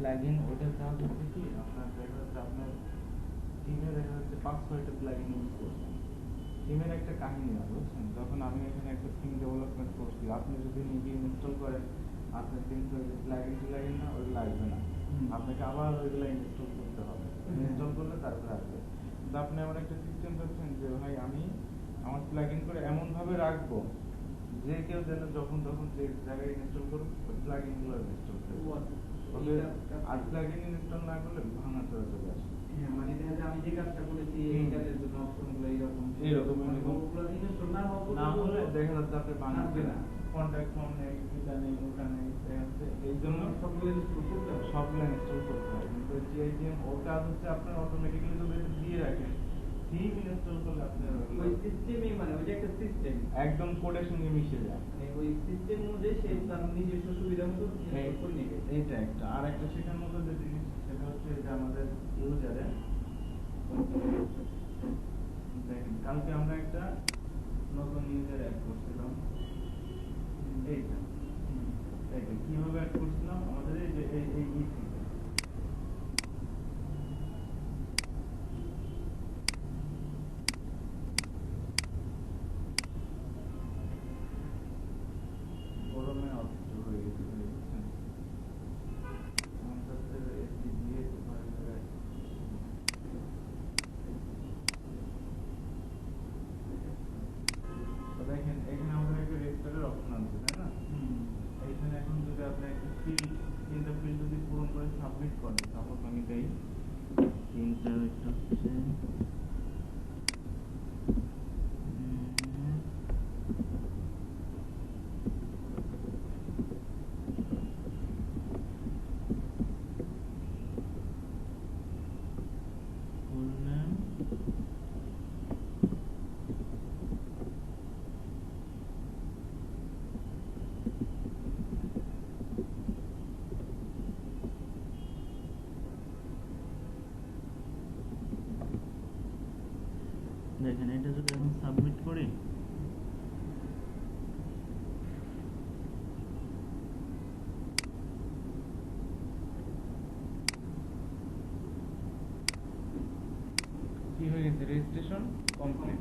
Plugin ওটার কাজ হচ্ছে কি আপনার দেখা যাচ্ছে আপনার টিমে দেখা যাচ্ছে 5-6টা প্লাগইন ইউজ করছেন। টিমের একটা কাহিনী আছে বুঝছেন, যখন আমি এখানে একটা থিম ডেভেলপমেন্ট করছি, আপনি যদি নিজে ইনস্টল করেন আপনার কিন্তু ওই যে প্লাগইন না ওইগুলো আসবে না, আপনাকে আবার ওইগুলো ইনস্টল করতে হবে। ইনস্টল করলে তারপরে আসবে। কিন্তু আপনি এমন একটা সিস্টেম করছেন যে ভাই আমি আমার প্লাগইন করে এমন ভাবে রাখবো যে কেউ যেন যখন তখন যে জায়গায় ইনস্টল করুক ওই প্লাগইন গুলো ইনস্টল করবে। আর প্লাগইন ইনস্টল না করলে ভাঙা চলে চলে আসে। মানে দেখা যায় আমি যে কাজটা করেছি এই কাজের জন্য অপশনগুলো এইরকম না হলে দেখা যাচ্ছে আপনি বানাবে না, কন্ট্যাক্ট ফর্ম নেই, এটা নেই, ওটা নেই, এই জন্য সবগুলো ইনস্টল করতে হয়। কিন্তু জিআইটিএম ওর কাজ হচ্ছে আপনার অটোমেটিক্যালি যদি দিয়ে রাখেন, থিম ইনস্টল করলে আপনার ওই সিস্টেমই মানে ওই যে একটা সিস্টেম একদম কোডের সঙ্গে মিশে যায়। ওই সিস্টেম অনুযায়ী সে তার নিজস্ব সুবিধা মতো করে নেবে। এইটা একটা আর একটা শেখার মতো যে জিনিস সেটা হচ্ছে যে আমাদের ইউজারে দেখেন কালকে আমরা একটা নতুন ইউজার অ্যাড করছিলাম। এইটা কিভাবে অ্যাড করছিলাম আমাদের এই যে এই থেকে গরমে অসুস্থ হয়ে গেছে বুঝছেন। দেখেন এখানে আমাদের একটা রেজিস্টারের অপশন আছে তাই না? এইখানে এখন যদি আপনি একটা তিনটা ফিল্ড যদি পূরণ করে সাবমিট করেন, সাপোজ আমি দেই তিনটা একটা হচ্ছে ফুল নেম, দেখেন এটা যদি এখন সাবমিট করি কি হয়ে গেছে, রেজিস্ট্রেশন কমপ্লিট।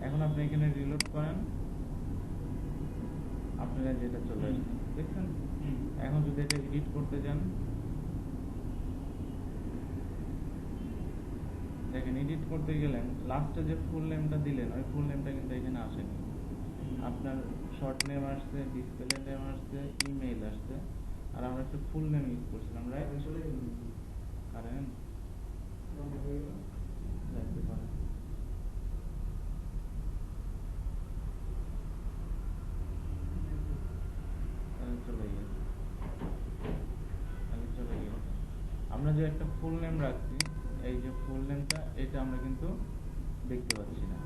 এখন আপনি এখানে রিলোড করেন, আপনারা যেটা চলে আসছে দেখছেন। এখন যদি এটা এডিট করতে যান, দেখেন এডিট করতে গেলেন লাস্টে যে ফুল নেমটা দিলেন ওই ফুল নেমটা কিন্তু এখানে আসেনি। আপনার শর্ট নেম আসছে, ডিসপ্লে নেম আসছে, ইমেইল আসছে, আর আমরা একটা ফুল নেম ইউজ করছিলাম রাইট। কারেন্ট দেখতে পারেন চলে গেছে, আমরা যে একটা ফুল নেম রাখছি এই যে ফুল নেমটা এটা আমরা কিন্তু দেখতে পাচ্ছি না।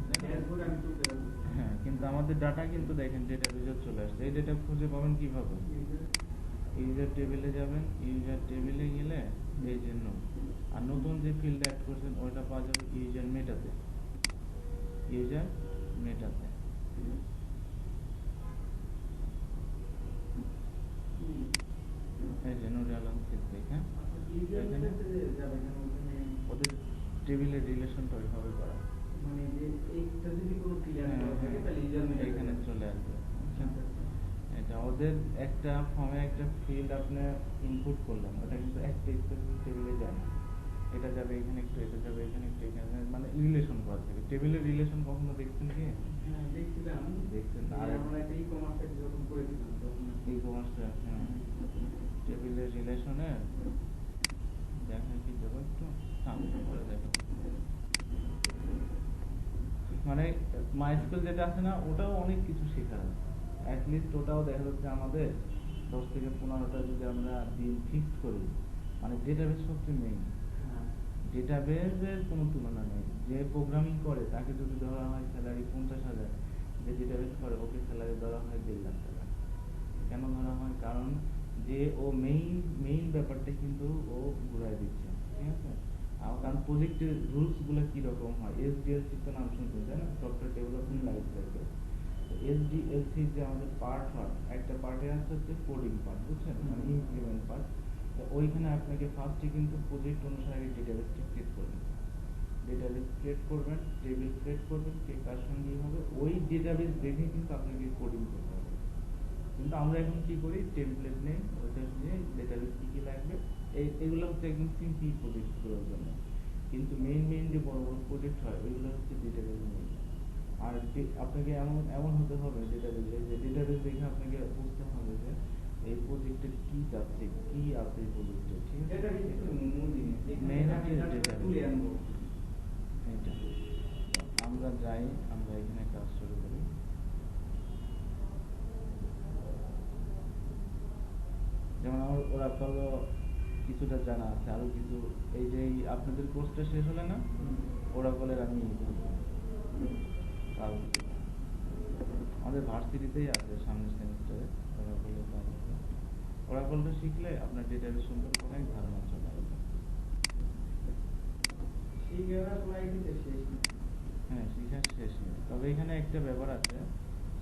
হ্যাঁ, কিন্তু আমাদের ডাটা কিন্তু দেখেন ডেটাবেজে চলে আসছে। এই ডেটা খুঁজে পাবেন কিভাবে? ইউজার টেবিলে যাবেন, ইউজার টেবিলে গেলে এই জন্য আর নতুন যে ফিল্ড অ্যাড করছেন ওইটা পাওয়া যাবে ইউজার মেটাতে। ইউজার মেটাতে এই যে নোডাল অংশিক হ্যাঁ, ওদের টেবিলের রিলেশনটা ওইভাবে করা, মানে যে এইটা যদি কোনো ক্লিয়ার থাকে তাহলে ইউজার এখানে চলে আসবে। এটা ওদের একটা ফর্মে একটা ফিল্ড আপনি ইনপুট করলেন, ওটা কিন্তু একটা স্পেসিফিক টেবিলে যায় না। এটা যাবে এখানে একটু, এটা যাবে এখানে একটু, এখানে মানে রিলেশন করা থাকে। টেবিলের রিলেশন কখনো দেখছেন কি? হ্যাঁ দেখছিলাম, দেখছেন। আর আমরা একটা ই-কমার্স যখন করেছিলাম তখন ই-কমার্সটা হ্যাঁ টেবিলের রিলেশনে দেখা কি যাবে একটু সামনে করে দেখো, মানে মাইস্কুল যেটা আছে না ওটাও অনেক কিছু শেখার আছে। অ্যাটলিস্ট ওটাও দেখা যাচ্ছে আমাদের 10 থেকে 15টা যদি আমরা দিন ফিক্সড করি, মানে ডেটাবেস সবচেয়ে মেইন। ডেটাবেসের কোনো তুলনা নেই। যে প্রোগ্রামিং করে তাকে যদি ধরা হয় স্যালারি 50,000, যে ডেটাবেস করে ওকে স্যালারি ধরা হয় 1.5 লাখ টাকা। কেন ধরা হয়? কারণ যে ও মেইন ব্যাপারটা কিন্তু ও ঘুরাই দিচ্ছে, ঠিক আছে। কারণ প্রজেক্টের রুলস গুলো কিরকম হয়, এসডিএলসি তো নাম শুনতে তাই না, সফটওয়্যার ডেভেলপমেন্ট লাইফ সাইকেল। এসডিএলসি যে আমাদের পার্ট হয়, একটা পার্টে আছে হচ্ছে কোডিং পার্ট, বুঝছেন, মানে ইমপ্লিমেন্ট পার্ট। তো ওইখানে আপনাকে ফার্স্টে কিন্তু প্রজেক্ট অনুসারে ডেটাবেসটি ক্রিয়েট করবেন, ডেটাবেস ক্রিয়েট করবেন, টেবিল ক্রিয়েট করবেন, কে কার সঙ্গে হবে, ওই ডেটাবেস দেখে কিন্তু আপনাকে কোডিং করতে হবে। কিন্তু আমরা এখন কি করি, টেমপ্লেট নেই, ওইটা নিয়ে ডেটাবেস কি কি লাগবে, এগুলো হচ্ছে একদম সিম্পল প্রজেক্ট গুলোর জন্য। কিন্তু মেইন যে বড় বড় প্রজেক্ট হয় ওইগুলো হচ্ছে ডেটাবেস নেই। আর আপনাকে এমন হতে হবে ডেটাবেস দেখে আপনাকে বুঝতে হবে যে এই প্রজেক্টের কি যাচ্ছে, কি আছে এই প্রজেক্টে, ঠিক আছে। এটা কিন্তু মূল জিনিস, মেইন আমি হচ্ছে এটা ডেটাবেস। তুলে আনবো। এটা আমরা যাই, আমরা এখানে কাজ শুরু করি। যেমন আমার ওরাকল কিছুটা জানা আছে, আরো কিছু এই যে আপনাদের কোর্সটা শেষ হলে না, ওরাকলের আমি কাজ আমাদের ভার্সিটিতেই আছে সামনের সেমিস্টারে ওরাকলের কাজ আছে। ওরাকলটা শিখলে আপনার ডেটাবেস সম্পর্কে অনেক ধারণা চলে আসবে। হ্যাঁ, শিখার শেষ নেই, তবে এখানে একটা ব্যাপার আছে,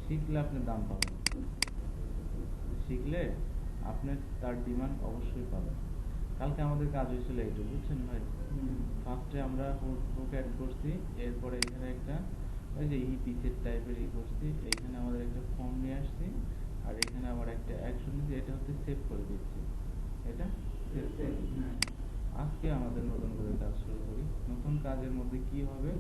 শিখলে আপনি দাম পাবেন, শিখলে আপনি তার ডিমান্ড অবশ্যই পাবেন। কালকে আমাদের কাজ হয়েছিল এইটু, বুঝছেন ভাই। ফার্স্টে আমরা হুক অ্যাড করছি, এরপরে এখানে একটা ওই যে পিসের টাইপের করছি, এইখানে আমাদের একটা ফর্ম নিয়ে আসছি, আর এখানে আবার একটা অ্যাকশন নিয়েছি, এটা হচ্ছে সেভ করে দিচ্ছি, এটা সেভ করে দিচ্ছি। আজকে আমাদের নতুন করে কাজ শুরু করি। নতুন কাজের মধ্যে কি হবে,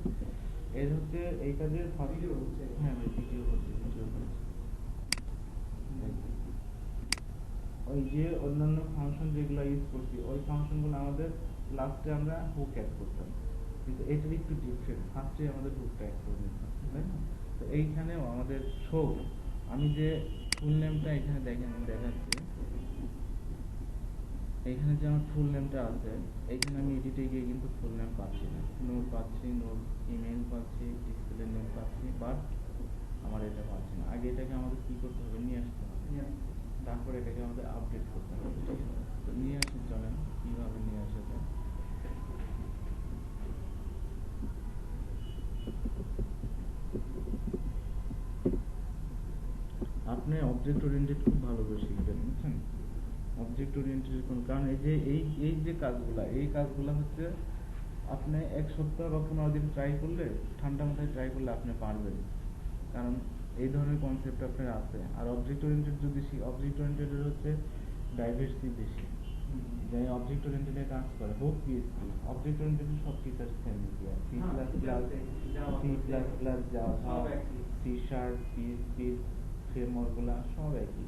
এর হচ্ছে এই কাজের ভিডিও হচ্ছে, হ্যাঁ ভাই ভিডিও হচ্ছে, ভিডিও হচ্ছে। ওই যে অন্যান্য ফাংশন যেগুলো ইউজ করছি, ওই ফাংশনগুলো আমাদের লাস্টে আমরা হুক অ্যাড করতাম, কিন্তু এটার একটু ডিফারেন্ট, ফার্স্টে আমাদের হুকটা অ্যাড করে নিতাম, তাই না। তো এইখানেও আমাদের শো, আমি যে ফুল নেমটা এখানে দেখাচ্ছি, এইখানে যে আমার ফুল নেমটা আছে, এইখানে আমি এডিটে গিয়ে কিন্তু ফুল নেম পাচ্ছি না, নোট পাচ্ছি, নোট ইমেল পাচ্ছি, ডিসপ্লে নেম পাচ্ছি, বাট আমার এটা পাচ্ছি না। আগে এটাকে আমাদের কি করতে হবে, নিয়ে আসতে হবে, তারপরে এটাকে আমাদের আপডেট করতে হবে, ঠিক আছে। তো নিয়ে আসি, চলেন কিভাবে নিয়ে আসা যায়। আপনি অবজেক্ট ওরিয়েন্টেড খুব ভালো করে শিখবেন, বুঝছেন। অবজেক্ট ওরিয়েন্টেড কারণ এই যে কাজগুলা, এই কাজগুলা হচ্ছে আপনি এক সপ্তাহ বা 15 দিন ট্রাই করলে, ঠান্ডা মাথায় ট্রাই করলে আপনি পারবেন, কারণ এই ধরনের কনসেপ্ট আপনার আছে। আর অবজেক্ট ওরিয়েন্টেড যদি অবজেক্ট ওরিয়েন্টেড হচ্ছে ডাইভার্সিটি বেশি, যে অবজেক্ট ওরিয়েন্টেডে কাজ করে, হোক পিএইচপি, অবজেক্ট ওরিয়েন্টেড সব feature same, C plus plus Java, C sharp, PHP ফ্রেমওয়ার্কগুলো সব একই।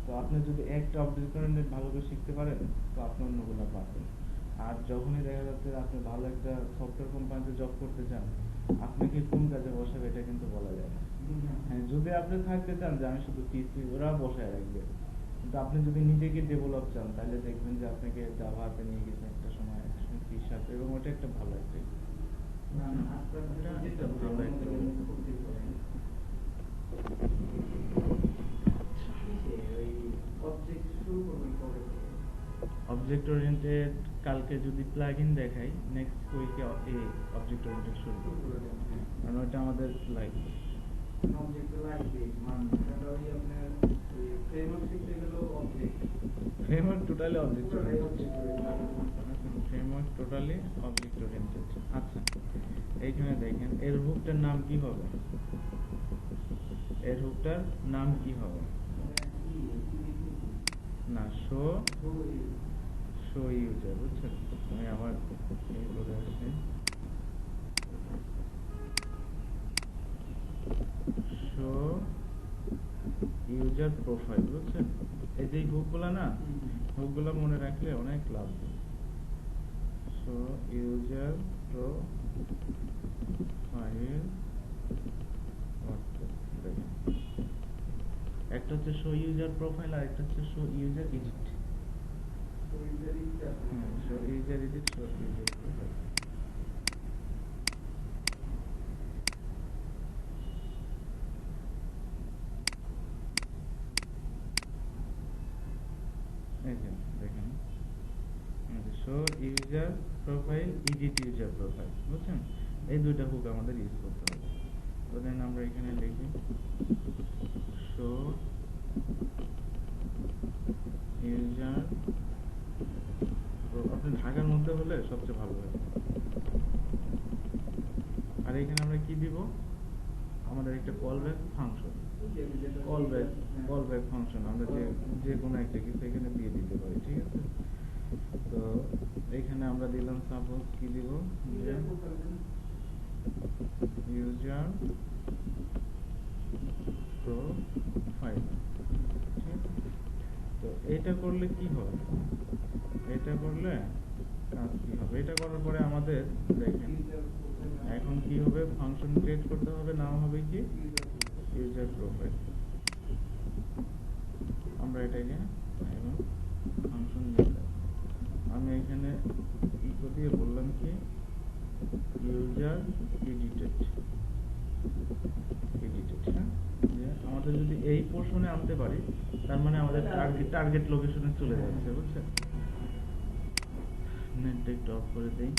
তো আপনি যদি একটা অবজেক্ট ওরিয়েন্টেড ভালো করে শিখতে পারেন, তো আপনি অন্যগুলো পারবেন। আর যখনই দেখা যাচ্ছে আপনি ভালো একটা সফটওয়্যার কোম্পানিতে জব করতে চান, আপনাকে কোন কাজে বসাবে এটা কিন্তু বলা যায় না। হ্যাঁ, যদি আপনি থাকতে চান যে আমি শুধু পিএইচপি, ওরা বসায় রাখবে, কিন্তু আপনি যদি নিজেকে ডেভেলপ চান, তাহলে দেখবেন যে আপনাকে জাভাতে নিয়ে গেছে একটা সময়, সি শার্প, এবং ওটা একটা ভালো একটা অবজেক্ট ওরিয়েন্টেড। কালকে যদি প্লাগইন দেখাই, নেক্সট উইকে এই অবজেক্ট ওরিয়েন্টেড শুরু করব, কারণ ওটা আমাদের লাগবে। Framework totally object oriented, framework totally object oriented. আচ্ছা, এইখানে দেখেন এর হুকটার নাম কি হবে, এর হুকটার নাম কি হবে, না শো ইউজার, বুঝছেন। আমি আবার এই করে আসছি, শো ইউজার প্রোফাইল, বুঝছেন। এই যে হুকগুলা না, হুকগুলা মনে রাখলে অনেক লাভ। শো ইউজার প্রোফাইল, একটা হচ্ছে শো ইউজার প্রোফাইল, আর একটা হচ্ছে show user edit. Show user edit, show user profile. এই যে দেখেন, show user profile, edit user profile, বুঝছেন? এই দুইটা হুক আমাদের ইউজ করতে হবে। তো দেন আমরা এখানে লিখি শো ইউজার, আপনি ঢাকার মধ্যে হলে সবচেয়ে ভালো হয়। আর এখানে আমরা কি দিব, আমাদের একটা call back function, call back function আমরা যে কোনো একটা কিছু এখানে দিয়ে দিতে পারি, ঠিক আছে? তো এখানে আমরা দিলাম সাপোজ কি দিব, ইউজার প্রোফাইল, ঠিক আছে? তো এটা করলে কি হবে, এটা করলে কাজ কি হবে, এটা করার পরে আমাদের দেখেন এখন কি হবে, ফাংশন ক্রিয়েট করতে হবে, নাম হবে কি ইউজার প্রোফাইল। আমরা এটাকে এখন ফাংশন লিখলাম, আমি এখানে ইকো দিয়ে বললাম কি ইউজার এডিটেড, হ্যাঁ, যে আমাদের যদি এই পোর্শনে আনতে পারি তার মানে আমাদের টার্গেট লোকেশনে চলে যাচ্ছে, বুঝছেন? নেটটা একটু অফ করে দেই।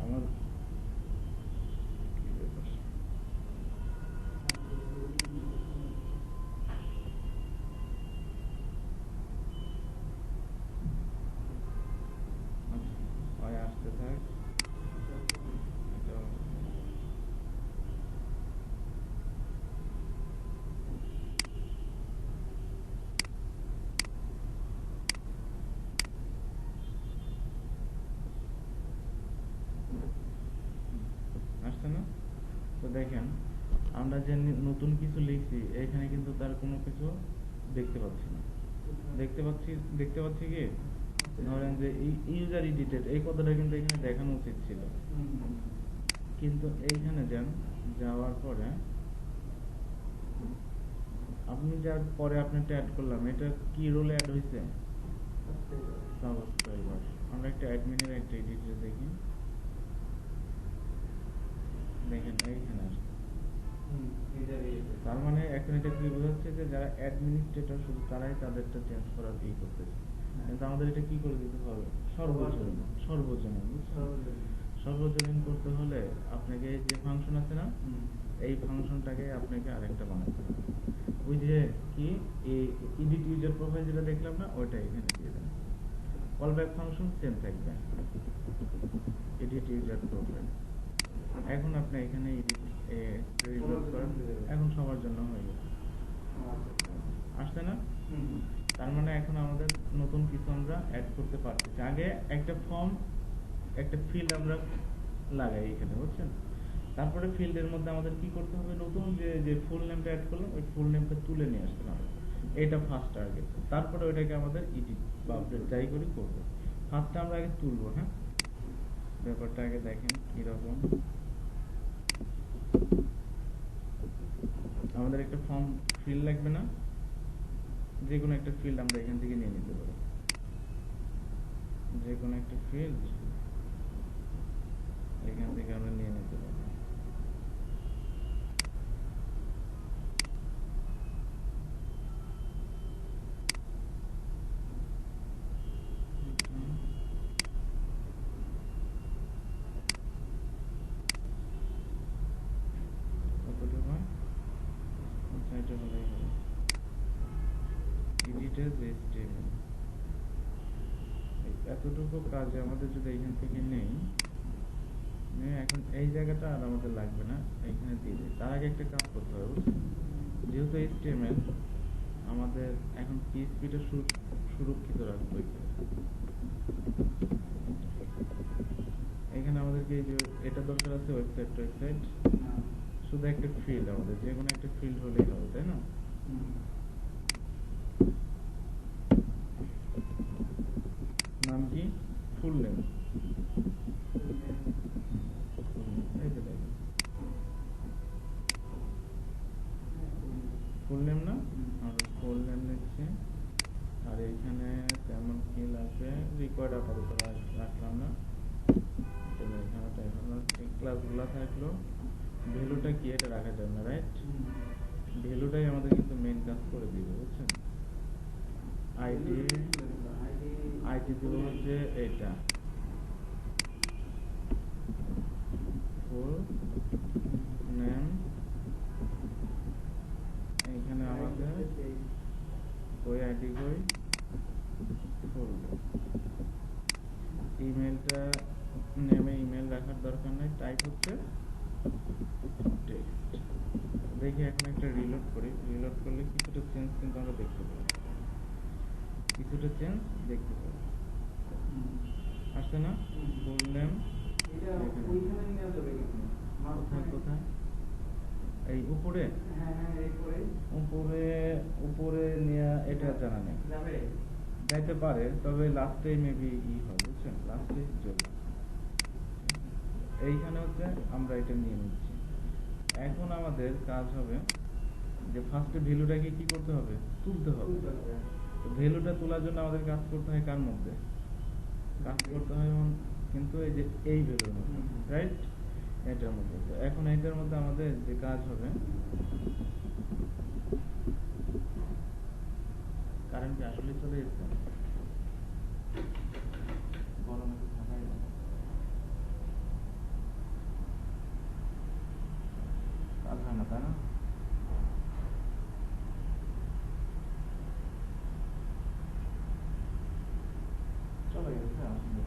আমার কি ব্যাপার, হয় আসতে থাক, এটা আসছে না। তো দেখেন আমরা যে নতুন কিছু লিখছি এখানে কিন্তু তার কোনো কিছু দেখতে পাচ্ছি না, দেখতে পাচ্ছি কি, ধরেন যে ইউজার এডিটেড এই কথাটা কিন্তু এখানে দেখানো উচিত ছিল, কিন্তু এইখানে যাওয়ার পরে আপনি যার পরে আপনি অ্যাড করলাম, এটা কি রোলে অ্যাড হয়েছে, সাবস্ক্রাইবার। আমরা একটা অ্যাডমিনের একটা এডিটর দেখি, দেখেন এইখানে আসছে, তার মানে এখন এটা কি বোঝাচ্ছে যে যারা অ্যাডমিনিস্ট্রেটর শুধু তারাই তাদেরটা চেঞ্জ করার এই করতেছে, কিন্তু আমাদের এটা কি করে দিতে হবে, সর্বজনীন করতে হলে আপনাকে যে ফাংশন আছে না, এই ফাংশনটাকে আপনাকে আরেকটা বানাতে হবে, ওই যে কি এডিট ইউজার প্রোফাইল যেটা দেখলাম না, ওইটা এখানে দিয়ে দেন, কল ব্যাক ফাংশন সেম থাকবে, এডিট ইউজার প্রোফাইল। এখন আপনি এখানে এখন সবার জন্য হয়ে গেছে, আসছে না? তার মানে এখন আমাদের নতুন কিছু আমরা অ্যাড করতে পারছি। আগে একটা ফর্ম, একটা ফিল্ড আমরা লাগাই এখানে, বুঝছেন? তারপরে ফিল্ডের মধ্যে আমাদের কি করতে হবে, নতুন যে ফুল নেমটা অ্যাড করলাম ওই ফুল নেমটা তুলে নিয়ে আসতে হবে, এটা ফার্স্ট টার্গেট। তারপরে ওইটাকে আমাদের এডিট বা আপডেট যাই করি করবো, ফার্স্টটা আমরা আগে তুলবো। হ্যাঁ, ব্যাপারটা আগে দেখেন কিরকম। আমাদের একটা ফর্ম ফিল্ড লাগবে না, যে কোনো একটা ফিল্ড আমরা এখান থেকে নিয়ে নিতে পারি, যে কোনো একটা ফিল্ড এখান থেকে আমরা নিয়ে নিতে পারি। এতটুকু কাজ আমাদের যদি এখান থেকে নেই, এখন এই জায়গাটা আর আমাদের লাগবে না, এখানে দিয়ে দিই। তার আগে একটা কাজ করতে হবে, বুঝছেন? যেহেতু HTML আমাদের এখন PHP-টা সুরক্ষিত রাখবো, এখানে আমাদেরকে এই যে এটা দরকার আছে ওয়েবসাইট, শুধু একটা ফিল্ড, আমাদের যে কোনো একটা ফিল্ড হলেই হবে, তাই না? নাম কি, ফুল নেম, ফুল নেম না, আমরা ফুল নেম লিখছি আর এইখানে তেমন কি লাগবে রিকোয়ার্ড আপাতত রাখলাম না। তবে এখানে ক্লাসগুলো থাকলো, ভ্যালুটা কি এটা রাখা যাবে না, রাইট? ভ্যালুটাই আমাদের কিন্তু মেইন কাজ করে দিবে, বুঝছেন? আইডি দেবো হচ্ছে এটা ফুল নেম। এইখানে আমাদের ওই আইডি কই ফুল ইমেলটা নেমে ইমেল রাখার দরকার নেই, টাইপ হচ্ছে টেক্সট। দেখি এখন একটা রিলোড করি, রিলোড করলে কিছুটা চেঞ্জ কিন্তু আমরা দেখতে পাবো, কিছুটা চেঞ্জ দেখতে পাবো। আসছে না? ফুল নেম কোথায় কোথায়? এই উপরে উপরে উপরে নেওয়া এটা জানা নেই, যাইতে পারে, তবে লাস্টে মেবি হয়, বুঝছেন? লাস্টে চলবে। এইখানে হচ্ছে আমরা এটা নিয়ে নিচ্ছি। এখন আমাদের কাজ হবে যে ফার্স্টে ভ্যালুটাকে কি করতে হবে? তুলতে হবে। তো ভ্যালুটা তোলার জন্য আমাদের কাজ করতে হয় কার মধ্যে? কাজ করতে হয় কিন্তু এই যে এই ভ্যালুর মধ্যে, রাইট? এটার মধ্যে। তো এখন এটার মধ্যে আমাদের যে কাজ হবে, কারেন্ট কি আসলে চলে যাচ্ছে? গরমে তো থাকাই যাবে, কাজ হয় না, তাই না? চলে গেছে আসলে।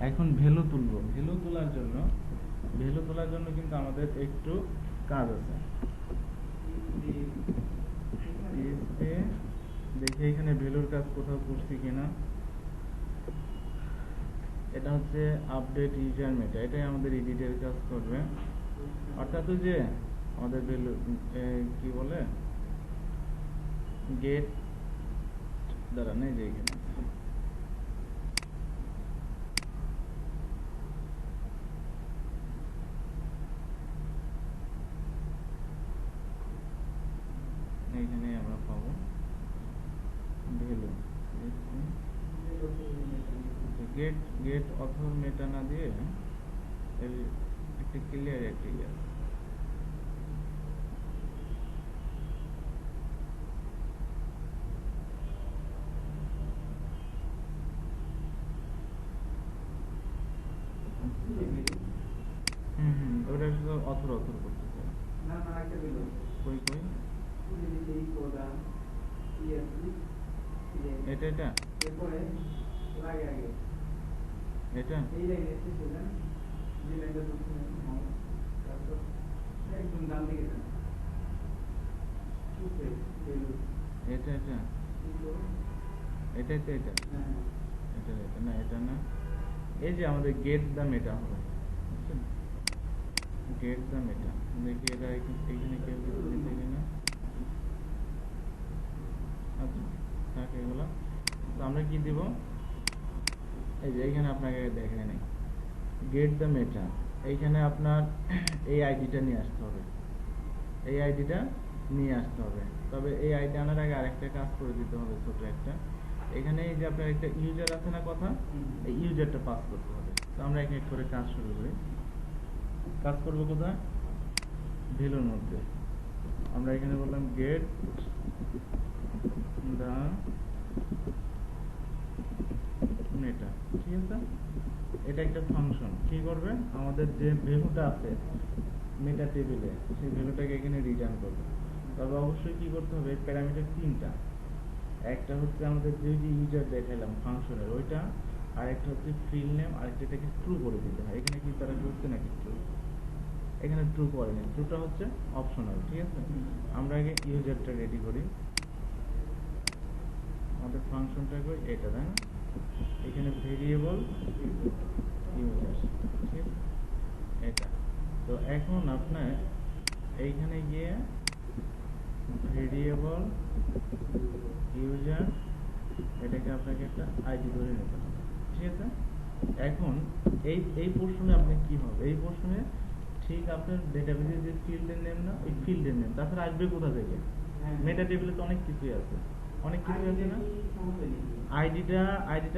এখন ভ্যালু তুলবো। ভ্যালু তোলার জন্য কিন্তু আমাদের একটু কাজ আছে। দেখি এখানে ভ্যালুর কাজ কোথাও করছি কিনা। এটা হচ্ছে আপডেট ইউজার মেটা, এটাই আমাদের এডিটের কাজ করবে। অর্থাৎ যে আমাদের ভ্যালু কি বলে গেট দ্বারা নেই যে এখানে এইখানে আমরা পাবো ভ্যালু গেট অথর মেটা না দিয়ে একটা ক্লিয়ার ওটা শুধু অথর করতে চাই। কই এটা এটা এটা এটা এটা এটাই তো এটা এটা না, এটা না। এই যে আমাদের গেট দা মেটা হবে, গেট দা মেটা। দেখি এটা এখানে কেউ কিছু দিতে কিনা। আচ্ছা থাক এগুলো। তো আমরা কি দিব? এই যে এইখানে আপনাকে দেখে নেই গেট দ্য মেটা, এইখানে আপনার এই আইডিটা নিয়ে আসতে হবে, এই আইডিটা নিয়ে আসতে হবে। তবে এই আইডি আনার আগে আরেকটা কাজ করে দিতে হবে, ছোট একটা। এখানে এই যে আপনার একটা ইউজার আছে না কথা, এই ইউজারটা পাস করতে হবে। তো আমরা এক এক করে কাজ শুরু করি। কাজ করবো কোথায়? ভ্যালুর মধ্যে। আমরা এখানে বললাম গেট দা মেটা, ঠিক আছে? এটা একটা ফাংশন কি করবে? আমাদের যে ভ্যালুটা আছে মেটা টেবিলে, সেই ভ্যালুটাকে এখানে রিটার্ন করবে। তবে অবশ্যই কি করতে হবে? প্যারামিটার তিনটা। একটা হচ্ছে আমাদের যে ইউজার দেখাইলাম ফাংশনের ওইটা, আর একটা হচ্ছে ফিল্ড নেম, আর একটা ট্রু করে দিতে হয়। এখানে কি তারা করছে নাকি ট্রু? এখানে ট্রু করে নেই, ট্রুটা হচ্ছে অপশনাল, ঠিক আছে। আমরা আগে ইউজারটা রেডি করি, আমাদের ফাংশনটা কই এটা, তাই না? এখানে ভেরিয়েবল ইউজার, ঠিক আছে, এটা। তো এখন আপনার এইখানে গিয়ে ভেরিয়েবল ইউজার এটাকে আপনাকে একটা আইডি ধরে নিতে হবে, ঠিক আছে। এখন এই পোর্শনে আপনি কি হবে, এই পোর্শনে ঠিক আপনার ডেটাবেজের যে ফিল্ডের নেম না, ওই ফিল্ডের নেম, তাছাড়া আসবে কোথা থেকে? মেটা টেবিলে তো অনেক কিছুই আছে, অনেক কিছু আছে না। আইডিটা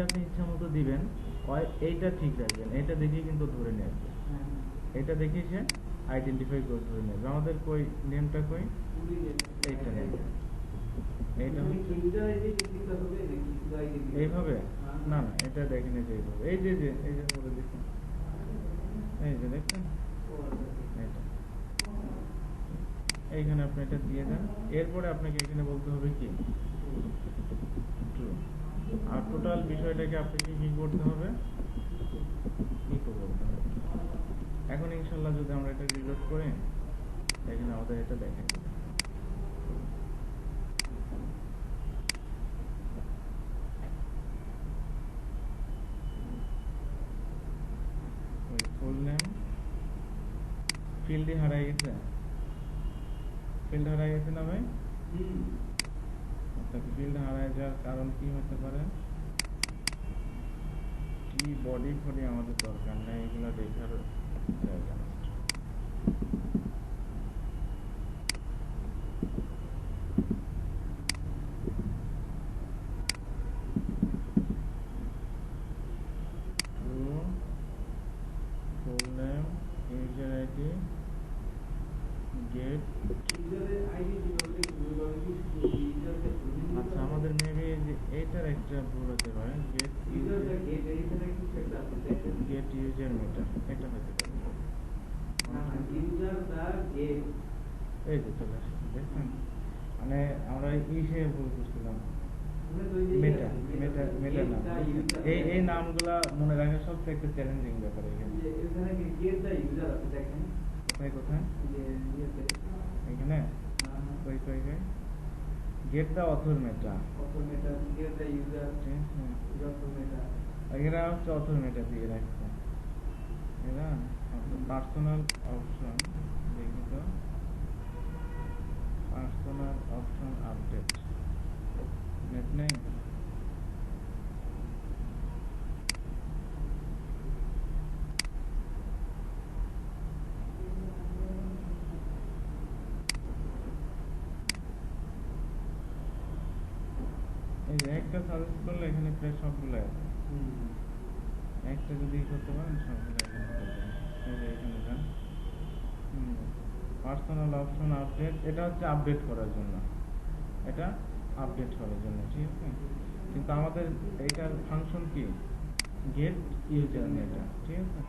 আপনি ইচ্ছা মতো দিবেন, এইটা ঠিক রাখবেন, এটা দেখে কিন্তু ধরে নিয়ে আসবে, এটা দেখে সে আইডেন্টিফাই করে ধরে নেবে। আমাদের কই নেমটা কই, এইটা নেম, এইটা এইভাবে না না, এটা দেখেন এই যে এইভাবে, এই যে বলে দেখুন, এই যে দেখছেন এটা, এইখানে আপনি এটা দিয়ে দেন। এরপরে আপনাকে এখানে বলতে হবে কি ট্রু, আর টোটাল বিষয়টাকে আপনাকে কি করতে হবে, ইকো করতে হবে। এখন ইনশাল্লাহ যদি আমরা এটা রিলোড করে এখানে আমাদের এটা দেখাই দেবে। ফুল নেম ফিল্ডে হারাই গেছে, ফিল্ড হারাই গেছে না ভাই? আচ্ছা, ফিল্ড হারাই যাওয়ার কারণ কি হতে পারে? কি বডি ফডি আমাদের দরকার নেই, এগুলো দেখার জায়গা না। Full name, user ID, get. আচ্ছা, আমাদের মেবি এইটার একটা ভুল হতে পারে, গেট ইউজার মেটা, এটা হতে পারে। এই যে চলে আসে, দেখছেন, মানে আমরা ইসে ভুল করছিলাম, মেটা মেটা মেটা নাম। এই নামগুলা মনে রাখা সবচেয়ে একটা চ্যালেঞ্জিং ব্যাপার এখানে। কোথায় কোথায়? এখানে কই কই কই গেট দা অথর মেটা, এরা হচ্ছে অথর মেটা দিয়ে রাখছে এরা। পার্সোনাল অপশন, দেখি তো, পার্সোনাল অপশন আপডেট নেট নেই। এই যে একটা সাজেস্ট করলে এখানে প্রায় সবগুলো আছে, একটা যদি করতে পারেন সবগুলো এখানে পেয়ে যাবেন। এই যে এখানে যান, পার্সোনাল অপশন আপডেট, এটা হচ্ছে আপডেট করার জন্য, এটা আপডেট করার জন্য, ঠিক আছে। কিন্তু আমাদের এইটার ফাংশন কি, গেট ইউজার মেটা, ঠিক আছে।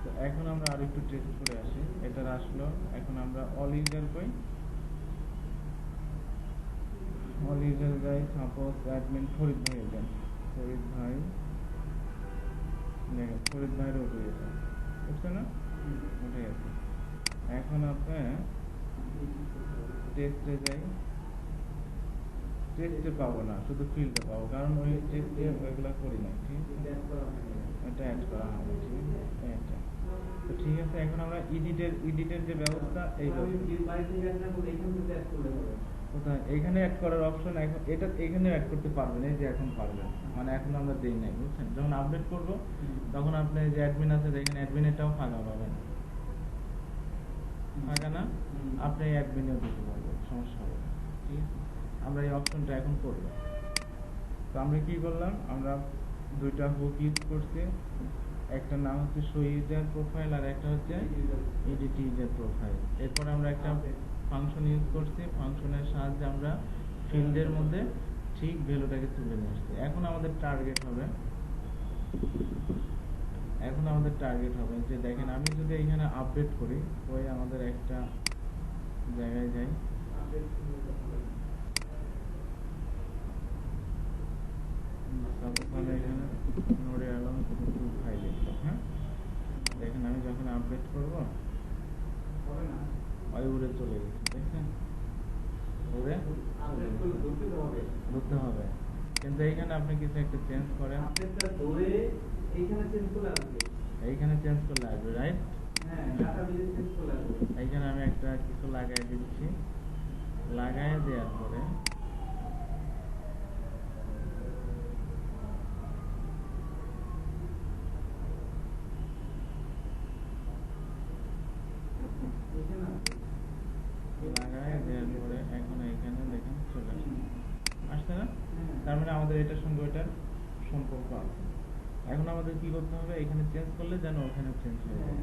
তো এখন আমরা আর একটু টেস্ট করে আসি, এটার আসলো। এখন আমরা অল ইউজার কই, অল ইউজার যাই, সাপোজ অ্যাডমিন ফরিদ ভাই দেন, ফরিদ ভাই দেখেন, ফরিদ ভাইয়ের উঠে গেছে, বুঝছে না, উঠে গেছে। এখন আপনার টেস্টে যাই, টেস্টে পাবো না, শুধু ফিল্ডে পাবো, কারণ ওই টেস্টে ওইগুলা করি না, ঠিক আছে, এটা অ্যাড করা হবে, ঠিক আছে, এটা তো ঠিক আছে। এখন আমরা এডিটের যে ব্যবস্থা, এই কোথায় এখানে অ্যাড করার অপশন, এখন এটা এখানে অ্যাড করতে পারবেন, এই যে এখন পারবেন, মানে এখন আমরা দেই নাই, বুঝছেন। যখন আপডেট করবো তখন আপনি যে অ্যাডমিন আছে দেখেন, অ্যাডমিনেরটাও ফাঁকা পাবেন, ফাঁকা না, আপনি অ্যাডমিনেও দিতে পারবেন, সমস্যা হবে না, ঠিক আছে। আমরা এই অপশনটা এখন করব। তো আমরা কি করলাম, আমরা দুইটা হুক ইউজ করছি, একটা নাম হচ্ছে শো ইউজার প্রোফাইল আর একটা হচ্ছে এডিট ইউজার প্রোফাইল। এরপর আমরা একটা ফাংশন ইউজ করছি, ফাংশনের সাহায্যে আমরা ফিল্ডের মধ্যে ঠিক ভ্যালুটাকে তুলে নিয়ে আসছি। এখন আমাদের টার্গেট হবে, যে দেখেন আমি যদি এখানে আপডেট করি, ওই আমাদের একটা জায়গায় যাই, এখানে নোডে অ্যালাউন্স ফাইল, হ্যাঁ দেখেন আমি যখন আপডেট করব হবে না। ওই উড়ে চলে গেছে, দেখছেন? উড়ে আপডেট করলে ধরতে তো হবে। ধরতে হবে, কিন্তু এইখানে আপনি কিছু একটা চেঞ্জ করেন, আপডেটটা ধরে এইখানে চেঞ্জ করে আসবে। এইখানে চেঞ্জ করলে আসবে, রাইট? হ্যাঁ, ডাটা বেজে চেঞ্জ করে আসবে। এইখানে আমি একটা কিছু লাগাই দিচ্ছি, লাগাই দেওয়ার পরে এখানে আসবে। লাগাই দেওয়ার পরে এখন এইখানে দেখেন চলে আসছে, আসছে না? হ্যাঁ। তার মানে আমাদের এটার সঙ্গে ওইটার সম্পর্ক আছে। এখন আমাদের কি করতে হবে, এখানে চেঞ্জ করলে যেন ওখানে চেঞ্জ হয়ে যায়,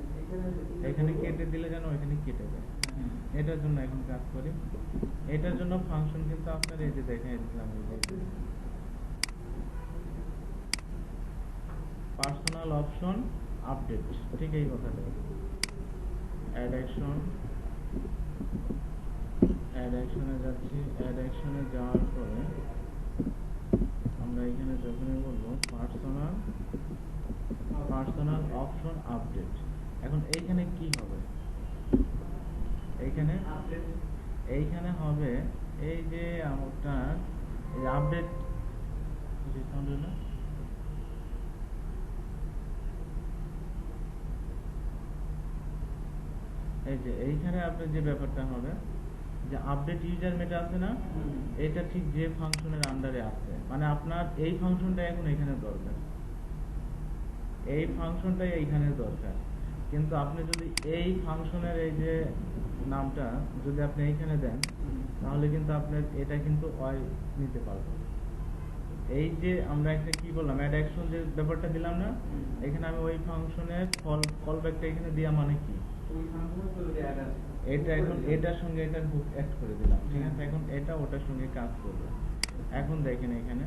এখানে কেটে দিলে যেন ওইখানে কেটে যায়। এটার জন্য এখন কাজ করি, এটার জন্য ফাংশন কিন্তু আপনার এই যে দেখাই দিলাম, পার্সোনাল অপশন আপডেট, ঠিক এই কথাটা। অ্যাড অ্যাকশনে যাচ্ছি, অ্যাড অ্যাকশনে যাওয়ার পরে আমরা এখানে যখনই বলবো পার্সোনাল অপশন আপডেট, এখন এইখানে কি হবে, এইখানে হবে এই যে আপনার এই আপডেট, এই যে এইখানে আপনার যে ব্যাপারটা হবে যে আপডেট ইউজার মেটা আছে না, এটা ঠিক যে ফাংশনের আন্ডারে আছে, মানে আপনার এই ফাংশনটা এখন এখানে দরকার, এই ফাংশনটাই এইখানে দরকার, কিন্তু আপনি যদি এই ফাংশনের এই যে নামটা যদি আপনি এইখানে দেন, তাহলে কিন্তু আপনার এটা কিন্তু ওই নিতে পারবে। এই যে আমরা একটা কি বললাম, অ্যাড অ্যাকশন যে ব্যাপারটা দিলাম না, এখানে আমি ওই ফাংশনের কল ব্যাকটা এখানে দেওয়া মানে কি, এটা এখন এটার সঙ্গে এটা হুক অ্যাড করে দিলাম, ঠিক আছে? এখন এটা ওটার সঙ্গে কাজ করবে। এখন দেখেন এখানে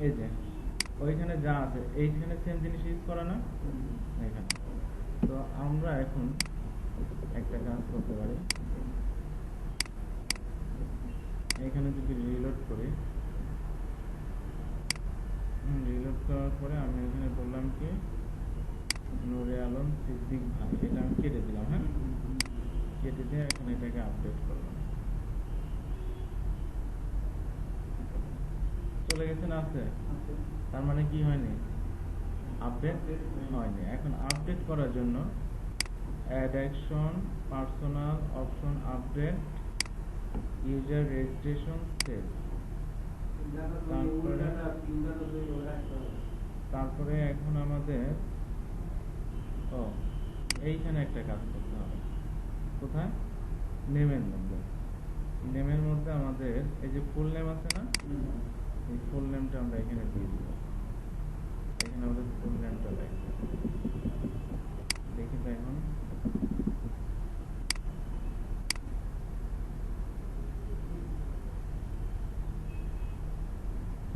এই যে ওইখানে যা আছে এইখানে সেম জিনিস ইউজ করা না এখানে, তো আমরা এখন একটা কাজ করতে পারি, এখানে যদি রিলোড করি, রিলোড করার পরে আমি এখানে বললাম কি নূরে আলম সিদ্দিক ভাই, এটা আমি কেটে দিলাম, হ্যাঁ কেটে দিয়ে এখন এটাকে আপডেট করলাম, চলে গেছে না, আছে? তার মানে কি হয়নি, আপডেট হয়নি। এখন আপডেট করার জন্য add action personal option update user registration save, তারপরে এখন আমাদের এইখানে একটা কাজ করতে হবে, কোথায়, নেমের মধ্যে, নেমের মধ্যে আমাদের এই যে ফুল নেম আছে না, এই ফুল নেমটা আমরা এখানে দিয়ে দিব, এখানে আমাদের ফুল নেমটা লাগবে, দেখি তো এখন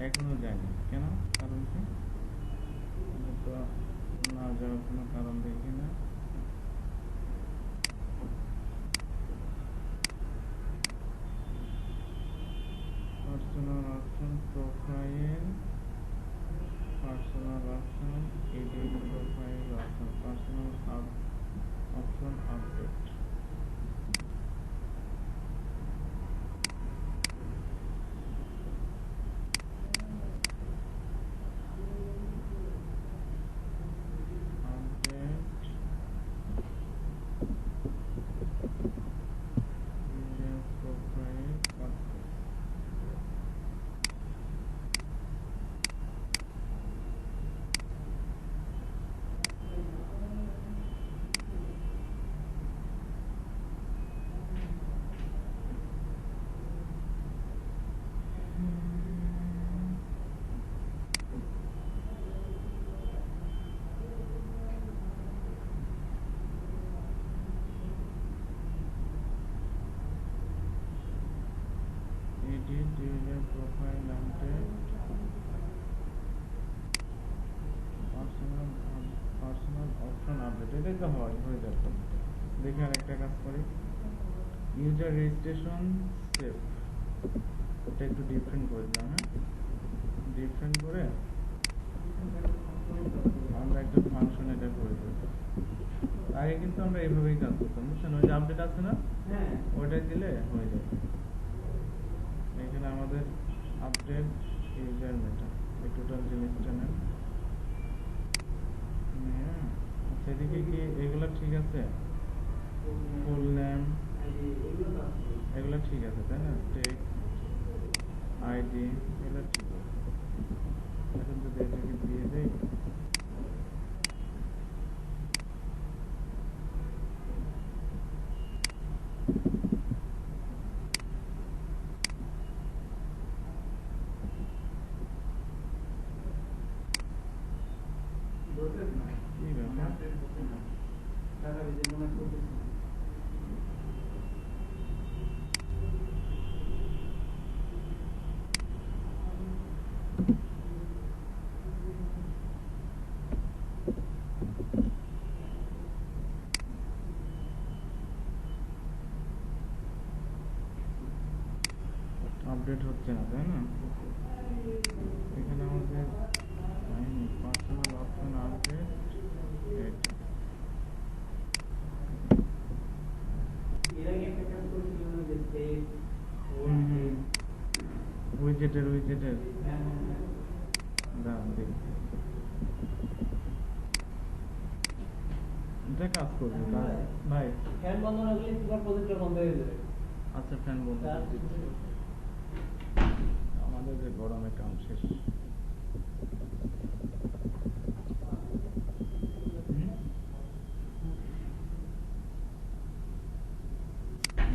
এখনো যায়নি কেন, কারণ কি তো না যাওয়ার কোনো কারণ দেখি না, personal option profile, personal option edit profile option, personal option update, edit user profile update, personal option update, এটাই তো হয়ে যাচ্ছে। দেখি আর একটা কাজ করি, ইউজার রেজিস্ট্রেশন সেভ, ওটা একটু ডিফারেন্ট করে দিলাম, হ্যাঁ ডিফারেন্ট করে আমরা একটা ফাংশন এটা করে দেবো। আগে কিন্তু আমরা এইভাবেই কাজ করতাম, বুঝছেন? ওই যে আপডেট আছে না, হ্যাঁ ওইটাই দিলে হয়ে যাবে। এখানে আমাদের আপডেট ইউজার মেটা এই টোটাল জিনিসটা নেন। হ্যাঁ, সেদিকে কি এগুলো ঠিক আছে? ফুল নেম এগুলো ঠিক আছে তাই না? টেক্সট আইডি এগুলো ঠিক আছে। এখন যদি এটাকে দিয়ে দেই, কি ব্যাপার? আপডেট হচ্ছে না তাই না? এখানে আমাদের পার্সোনাল অপশন আপডেট এটা উইজেটের দাম দেখি এটা কাজ করবে ভাই। ফ্যান বন্ধ না করলে তোমার প্রজেক্টটা বন্ধ হয়ে যাবে। আচ্ছা ফ্যান বন্ধ করে দিচ্ছি। আমাদের যে গরমে কাম শেষ।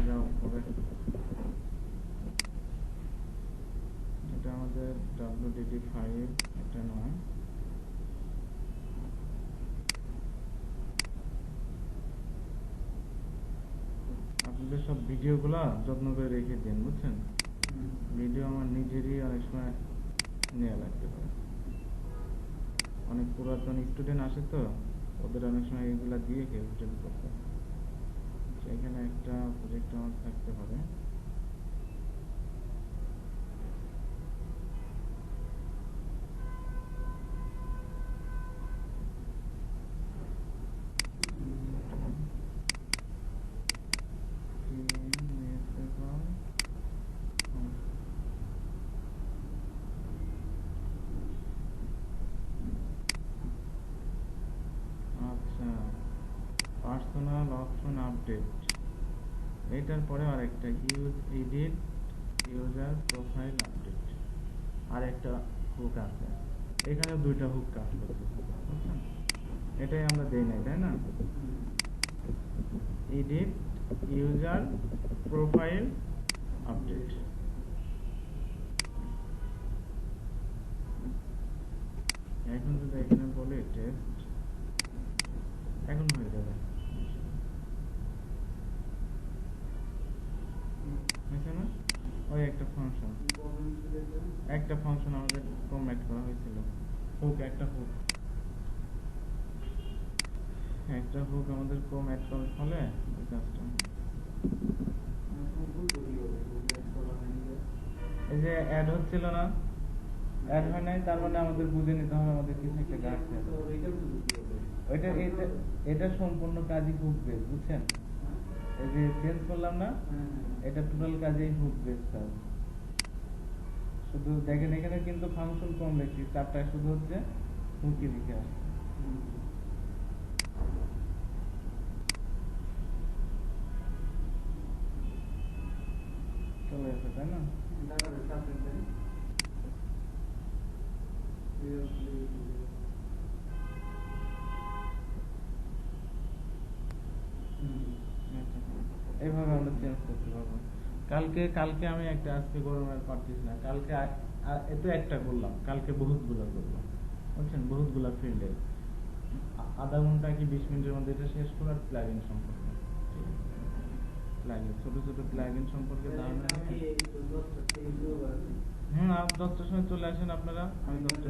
যাও পরে। এটা আমাদের WDD5 এটা নয়। আপনাদের সব ভিডিওগুলা যত্ন করে রেখে দিন, বুঝছেন? ভিডিও আমার নিজেরই অনেক সময় নেওয়া লাগতে পারে। অনেক পুরাতন স্টুডেন্ট আসে তো, ওদের অনেক সময় এগুলা দিয়ে কেউ হেল্প করতে হয়। এখানে একটা প্রজেক্ট আমার থাকতে পারে। আচ্ছা, পার্সোনাল অপশন আপডেট, এটার পরে আরেকটা use edit user profile update, আর একটা হুক আছে। এখানে দুইটা হুক কাজ করছে, বুঝছেন? এটাই আমরা দেই নাই তাই না? Edit user profile update. এখন যদি এখানে বলে টেস্ট, এখন হয়ে যাবে, বুঝছে না? ওই একটা ফাংশন আমাদের কম অ্যাড করা হয়েছিল, হুক একটা হুক আমাদের কম অ্যাড করার ফলে ওই কাজটা। এই যে অ্যাড হচ্ছিল না, অ্যাড হয় নাই, তার মানে আমাদের বুঝে নিতে হবে আমাদের কিছু একটা ঘাটতি আছে। এটা সম্পূর্ণ কাজই হুক বেস, বুঝছেন? এই যে চেঞ্জ করলাম না, এটা টোটাল কাজেই হুক বেস কাজ। শুধু দেখেন এখানে কিন্তু ফাংশন কম লিখছি, চারটায় শুধু হচ্ছে হুকই লিখে আসছে। চলে আসে তাই না? এইভাবে আমরা চেঞ্জ করতে পারবো। কালকে আমি একটা, আজকে গরম আর পারতেছি না, কালকে এত একটা করলাম, কালকে বহুতগুলো করলাম, বুঝছেন? বহুতগুলো ফিল্ডে আধা ঘন্টা কি 20 মিনিটের মধ্যে এটা শেষ করার প্লাগইন সম্পর্কে, প্লাগইন ছোট ছোট প্লাগইন সম্পর্কে ধারণা। 10টার সময় চলে আসেন আপনারা, আমি 10টা